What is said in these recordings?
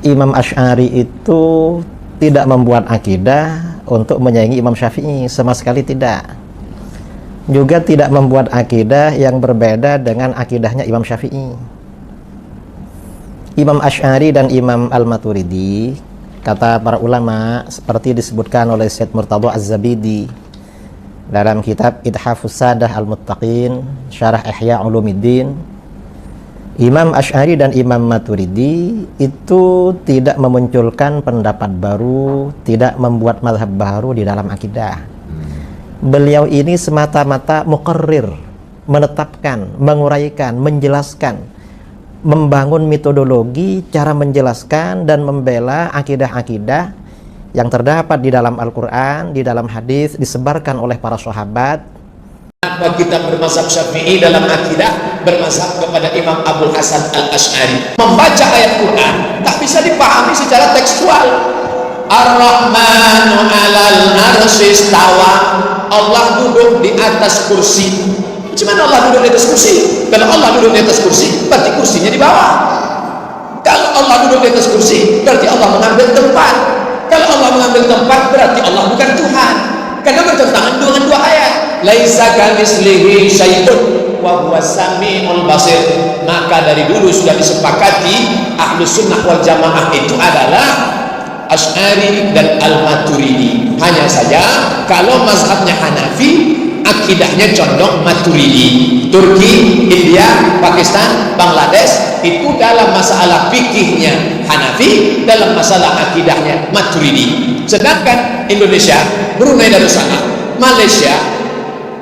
Imam Asy'ari itu tidak membuat akidah untuk menyaingi Imam Syafi'i, sama sekali tidak. Juga tidak membuat akidah yang berbeda dengan akidahnya Imam Syafi'i. Imam Asy'ari dan Imam Al-Maturidi, kata para ulama, seperti disebutkan oleh Syed Murtadha Az-Zabidi dalam kitab Ithafus Sadah Al-Muttaqin, Syarah Ihya Ulumuddin, Imam Asy'ari dan Imam Maturidi itu tidak memunculkan pendapat baru, tidak membuat mazhab baru di dalam akidah. Beliau ini semata-mata muqarrir, menetapkan, menguraikan, menjelaskan, membangun metodologi cara menjelaskan dan membela akidah-akidah yang terdapat di dalam Al-Quran, di dalam hadis, disebarkan oleh para sahabat. Kenapa kita bermazhab Syafi'i dalam akidah, bermazhab kepada Imam Abul Hasan Al-Asy'ari? Membaca ayat Quran tak bisa dipahami secara tekstual. Ar-Rahmanu 'alal 'arsy istawa. Allah duduk di atas kursi. Gimana Allah duduk di atas kursi? Kalau Allah duduk di atas kursi, berarti kursinya di bawah. Kalau Allah duduk di atas kursi, berarti Allah mengambil tempat. Kalau Allah mengambil tempat, berarti Allah bukan Tuhan. Karena bertentangan dengan dua ayat. Laisa kamitslihi syai'un wa huwas samiul basir. Maka dari dulu sudah disepakati Ahlus Sunnah wal Jamaah itu adalah Asy'ari dan Al-Maturidi. Hanya saja kalau mazhabnya Hanafi, akidahnya condong Maturidi. Turki, India, Pakistan, Bangladesh itu dalam masalah fikihnya Hanafi, dalam masalah akidahnya Maturidi. Sedangkan Indonesia, Brunei Darussalam, Malaysia,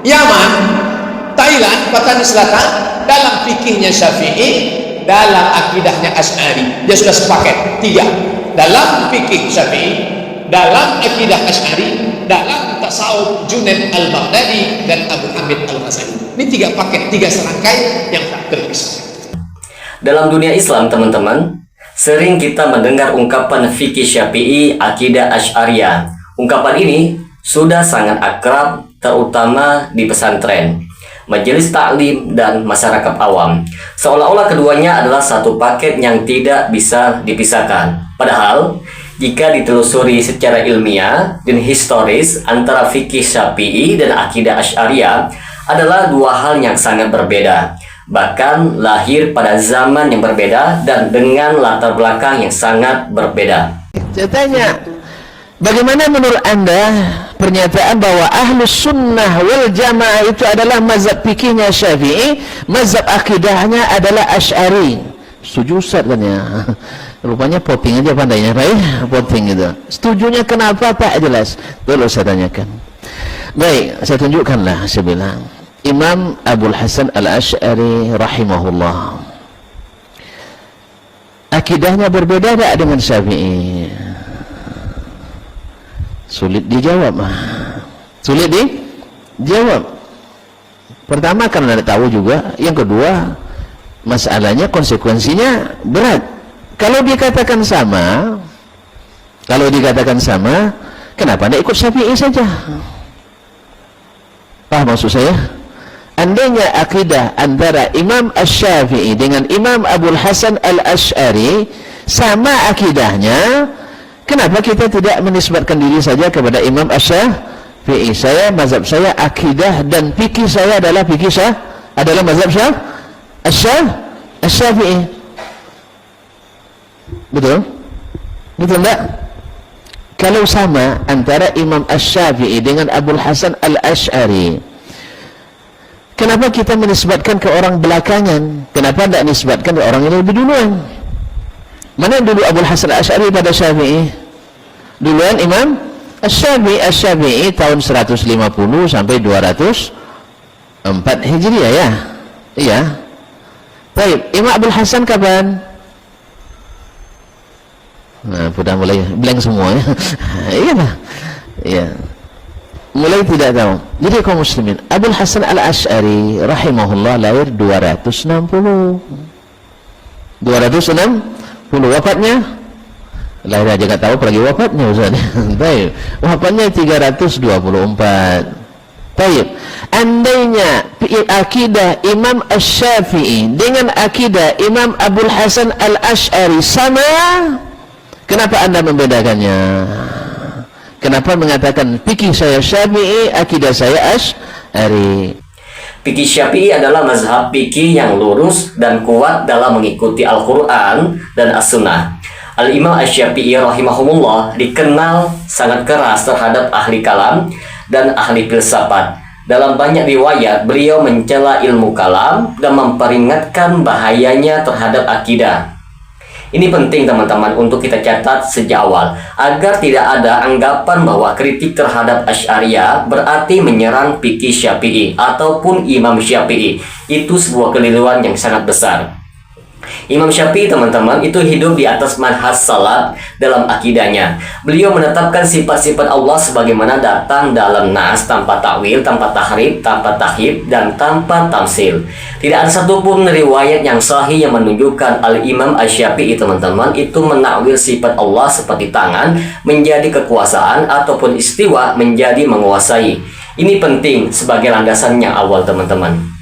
Yaman, Thailand, Patani Selatan dalam fikihnya Syafi'i, dalam akidahnya Asy'ari. Dia sudah sepaket tiga. Dalam fikih Syafi'i, dalam akidah Asy'ari, dalam tasawuf Junaid Al-Baghdadi dan Abu Hamid Al-Ghazali. Ini tiga paket, tiga serangkai yang tak terpisah. Dalam dunia Islam, teman-teman, sering kita mendengar ungkapan fikih Syafi'i, akidah Asy'ariyah. Ungkapan ini sudah sangat akrab, terutama di pesantren, majelis taklim, dan masyarakat awam. Seolah-olah keduanya adalah satu paket yang tidak bisa dipisahkan. Padahal, jika ditelusuri secara ilmiah dan historis, antara fikih Syafi'i dan akidah Asy'ariyah adalah dua hal yang sangat berbeda. Bahkan lahir pada zaman yang berbeda dan dengan latar belakang yang sangat berbeda. Saya tanya, bagaimana menurut Anda pernyataan bahwa Ahlus Sunnah wal Jamaah itu adalah mazhab fikihnya Syafi'i, mazhab akidahnya adalah Asy'ari? Setuju Ustaz katanya. Rupanya poting aja pandainya, baik, poting gitu. Setujunya kenapa tak jelas? Dulu saya tanyakan. Baik, saya tunjukkanlah. Saya bilang Imam Abul Hasan Al-Asy'ari rahimahullah, akidahnya berbeda tak dengan Syafi'i? Sulit dijawab. Sulit dijawab. Pertama karena tidak tahu juga. Yang kedua, masalahnya konsekuensinya berat. Kalau dikatakan sama, kenapa tidak ikut Syafi'i saja? Paham maksud saya? Andainya akidah antara Imam Asy-Syafi'i dengan Imam Abul Hasan Al-Asy'ari sama akidahnya, kenapa kita tidak menisbatkan diri saja kepada Imam Asy-Syafi'i? Saya, mazhab saya, akidah dan fikih saya adalah mazhab Asy-Syafi'i. Betul? Betul enggak? Kalau sama antara Imam Asy-Syafi'i dengan Abul Hasan Al-Asy'ari, kenapa kita menisbatkan ke orang belakangan? Kenapa tidak menisbatkan ke orang yang lebih duluan? Mana yang dulu Abul Hasan Al-Asy'ari pada Syafi'i? Duluan Imam Asy-Syafi'i. Asy-Syafi'i tahun 150 sampai 204 Hijriah ya? Iya. Baik, Imam Abul Hasan kapan? Nah, sudah mulai blank semua ya. Iya lah. Iya. Mulai tidak tahu. Jadi kaum muslimin, Abul Hasan Al-Asy'ari rahimahullah lahir 260. Wafatnya lahir aja nggak tahu apalagi wafatnya Ustaz. Baik. Wafatnya 324. Baik. Andainya akidah Imam Asy-Syafi'i dengan akidah Imam Abul Hasan Al-Asy'ari sama, Kenapa Anda membedakannya? Kenapa mengatakan fikih saya Syafi'i, akidah saya Asy'ari? Fikih Syafi'i adalah mazhab fikih yang lurus dan kuat dalam mengikuti Al-Quran dan As-Sunnah. Al-Imam Asy-Syafi'i rahimahumullah dikenal sangat keras terhadap ahli kalam dan ahli filsafat. Dalam banyak riwayat, beliau mencela ilmu kalam dan memperingatkan bahayanya terhadap akidah. Ini penting teman-teman untuk kita catat sejak awal, agar tidak ada anggapan bahwa kritik terhadap Asy'ariyah berarti menyerang fikih Syafi'i ataupun Imam Syafi'i. Itu sebuah keliruan yang sangat besar. Imam Syafi'i teman-teman itu hidup di atas manhaj salaf dalam akidahnya. Beliau menetapkan sifat-sifat Allah sebagaimana datang dalam nas, tanpa takwil, tanpa tahrif, tanpa tahyif, dan tanpa tamsil. Tidak ada satupun riwayat yang sahih yang menunjukkan Al-Imam Asy-Syafi'i teman-teman itu menakwil sifat Allah seperti tangan menjadi kekuasaan ataupun istiwa menjadi menguasai. Ini penting sebagai landasan yang awal teman-teman.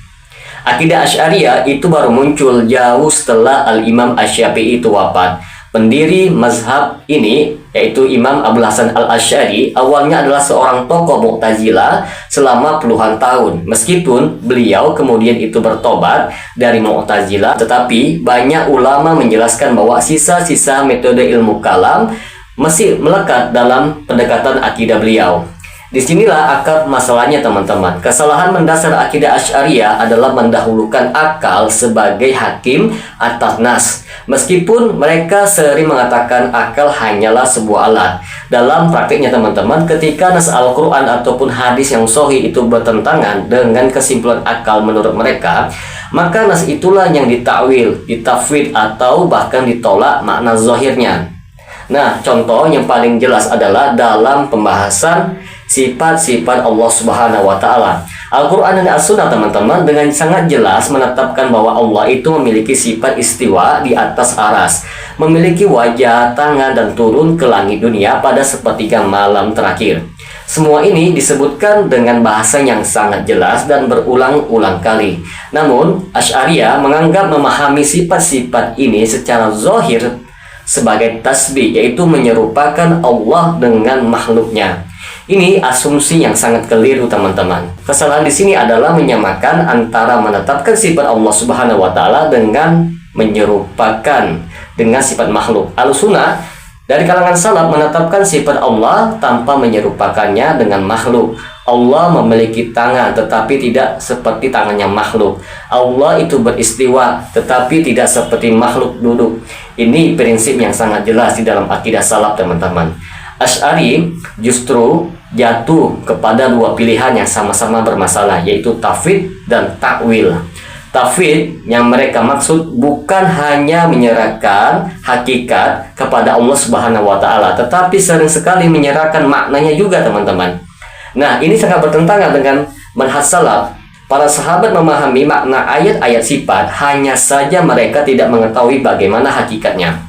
Akidah Asy'ariyah itu baru muncul jauh setelah Al-Imam Asy-Syafi'i itu wafat. Pendiri mazhab ini yaitu Imam Abdul Hasan Al-Asy'ari awalnya adalah seorang tokoh Mu'tazilah selama puluhan tahun. Meskipun beliau kemudian itu bertobat dari Mu'tazilah, tetapi banyak ulama menjelaskan bahwa sisa-sisa metode ilmu kalam masih melekat dalam pendekatan akidah beliau. Disinilah akar masalahnya teman-teman. Kesalahan mendasar akidah Asy'ariyah adalah mendahulukan akal sebagai hakim atas nas. Meskipun mereka sering mengatakan akal hanyalah sebuah alat. Dalam praktiknya teman-teman, ketika nas Al-Quran ataupun hadis yang sahih itu bertentangan dengan kesimpulan akal menurut mereka, maka nas itulah yang ditakwil, ditafwid, atau bahkan ditolak makna zahirnya. Nah, contoh yang paling jelas adalah dalam pembahasan sifat-sifat Allah Subhanahu wa Ta'ala. Al-Quran dan As-Sunnah teman-teman dengan sangat jelas menetapkan bahwa Allah itu memiliki sifat istiwa di atas aras, memiliki wajah, tangan, dan turun ke langit dunia pada sepertiga malam terakhir. Semua ini disebutkan dengan bahasa yang sangat jelas dan berulang-ulang kali. Namun, Asy'ariyah menganggap memahami sifat-sifat ini secara zahir sebagai tasbih, yaitu menyerupakan Allah dengan makhluknya. Ini asumsi yang sangat keliru teman-teman. Kesalahan di sini adalah menyamakan antara menetapkan sifat Allah Subhanahu wa Ta'ala dengan menyerupakan dengan sifat makhluk. Al-Sunnah dari kalangan salaf menetapkan sifat Allah tanpa menyerupakannya dengan makhluk. Allah memiliki tangan tetapi tidak seperti tangannya makhluk. Allah itu beristiwa tetapi tidak seperti makhluk duduk. Ini prinsip yang sangat jelas di dalam akidah salaf teman-teman. Asy'ari justru jatuh kepada dua pilihan yang sama-sama bermasalah, yaitu tafwid dan takwil. Tafwid yang mereka maksud bukan hanya menyerahkan hakikat kepada Allah Subhanahu wa Ta'ala, tetapi sering sekali menyerahkan maknanya juga teman-teman. Nah, ini sangat bertentangan dengan manhaj salaf. Para sahabat memahami makna ayat-ayat sifat, hanya saja mereka tidak mengetahui bagaimana hakikatnya.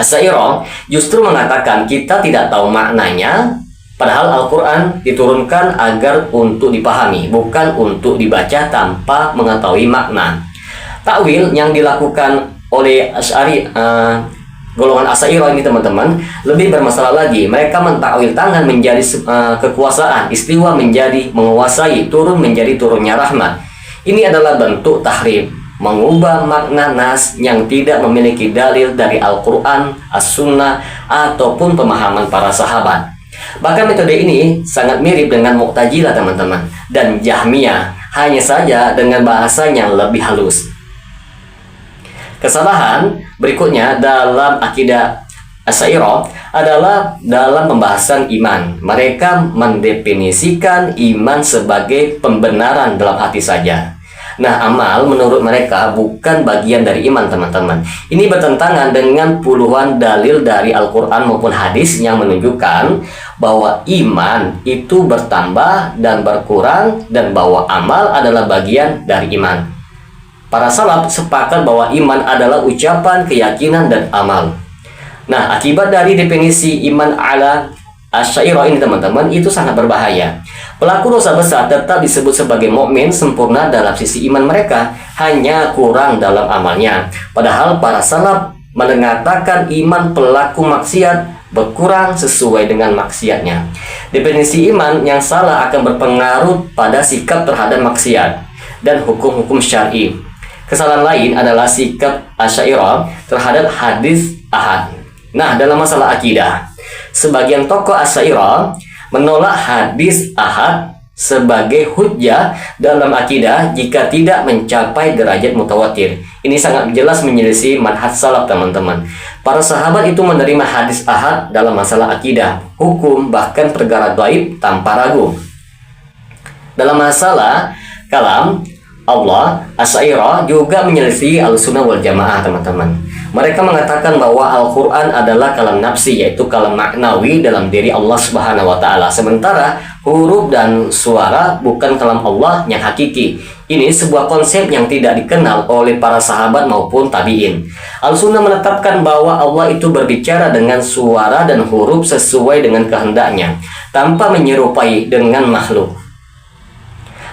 Asy'ariyah justru mengatakan kita tidak tahu maknanya, padahal Al-Quran diturunkan agar untuk dipahami, bukan untuk dibaca tanpa mengetahui makna. Takwil yang dilakukan oleh golongan Asy'ariyah ini teman-teman lebih bermasalah lagi. Mereka mentakwil tangan menjadi kekuasaan, istiwa menjadi menguasai, turun menjadi turunnya rahmat. Ini adalah bentuk tahrif, mengubah makna nas yang tidak memiliki dalil dari Al-Quran, As-Sunnah, ataupun pemahaman para sahabat. Bahkan metode ini sangat mirip dengan Mu'tazilah teman-teman dan Jahmiyah, hanya saja dengan bahasa yang lebih halus. Kesalahan berikutnya dalam akidah Asy'ariyah adalah dalam pembahasan iman. Mereka mendefinisikan iman sebagai pembenaran dalam hati saja. Nah, amal menurut mereka bukan bagian dari iman teman-teman. Ini bertentangan dengan puluhan dalil dari Al-Quran maupun hadis yang menunjukkan bahwa iman itu bertambah dan berkurang dan bahwa amal adalah bagian dari iman. Para salaf sepakat bahwa iman adalah ucapan, keyakinan, dan amal. Nah, akibat dari definisi iman ala Asy'ariyah ini teman-teman itu sangat berbahaya. Pelaku dosa besar tetap disebut sebagai mukmin sempurna dalam sisi iman mereka, hanya kurang dalam amalnya. Padahal para salaf mengatakan iman pelaku maksiat berkurang sesuai dengan maksiatnya. Definisi iman yang salah akan berpengaruh pada sikap terhadap maksiat dan hukum-hukum syar'i. Kesalahan lain adalah sikap Asy'ariyah terhadap hadis ahad. Nah, dalam masalah akidah, sebagian tokoh Asy'ariyah menolak hadis ahad sebagai hujjah dalam akidah jika tidak mencapai derajat mutawatir. Ini sangat jelas menyelisih manhaj salaf, teman-teman. Para sahabat itu menerima hadis ahad dalam masalah akidah, hukum, bahkan perkara gaib tanpa ragu. Dalam masalah kalam Allah, Asy'ariyah juga menyelisih Ahlussunnah wal Jamaah, teman-teman. Mereka mengatakan bahwa Al-Quran adalah kalam nafsi, yaitu kalam maknawi dalam diri Allah Subhanahu wa Ta'ala. Sementara huruf dan suara bukan kalam Allah yang hakiki. Ini sebuah konsep yang tidak dikenal oleh para sahabat maupun tabi'in. Al-Sunnah menetapkan bahwa Allah itu berbicara dengan suara dan huruf sesuai dengan kehendaknya, tanpa menyerupai dengan makhluk.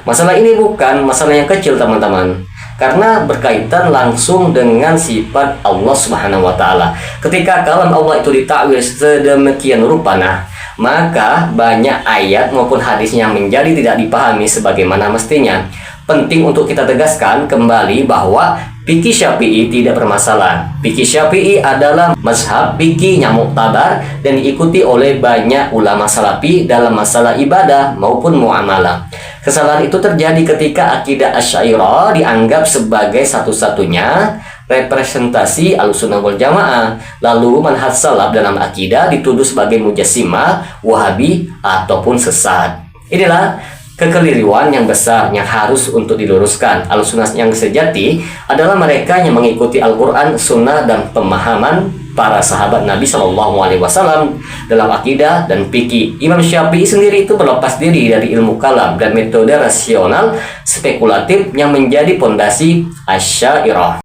Masalah ini bukan masalah yang kecil, teman-teman, karena berkaitan langsung dengan sifat Allah Subhanahu wa Ta'ala. Ketika kalam Allah itu ditakwil sedemikian rupanya, maka banyak ayat maupun hadisnya menjadi tidak dipahami sebagaimana mestinya. Penting untuk kita tegaskan kembali bahwa fikih Syafi'i tidak bermasalah. Fikih Syafi'i adalah mazhab fikih yang muktabar dan diikuti oleh banyak ulama salafi dalam masalah ibadah maupun muamalah. Kesalahan itu terjadi ketika akidah Asy'ariyah dianggap sebagai satu-satunya representasi Ahlussunnah wal Jamaah. Lalu manhaj salaf dalam akidah dituduh sebagai mujassimah, wahabi, ataupun sesat. Inilah kekeliruan yang besar yang harus untuk diluruskan. Ahlussunnah yang sejati adalah mereka yang mengikuti Al-Quran, Sunnah, dan pemahaman para sahabat Nabi SAW dalam akidah dan fikih. Imam Syafi'i sendiri itu berlepas diri dari ilmu kalam dan metode rasional spekulatif yang menjadi pondasi Asy'ariyah.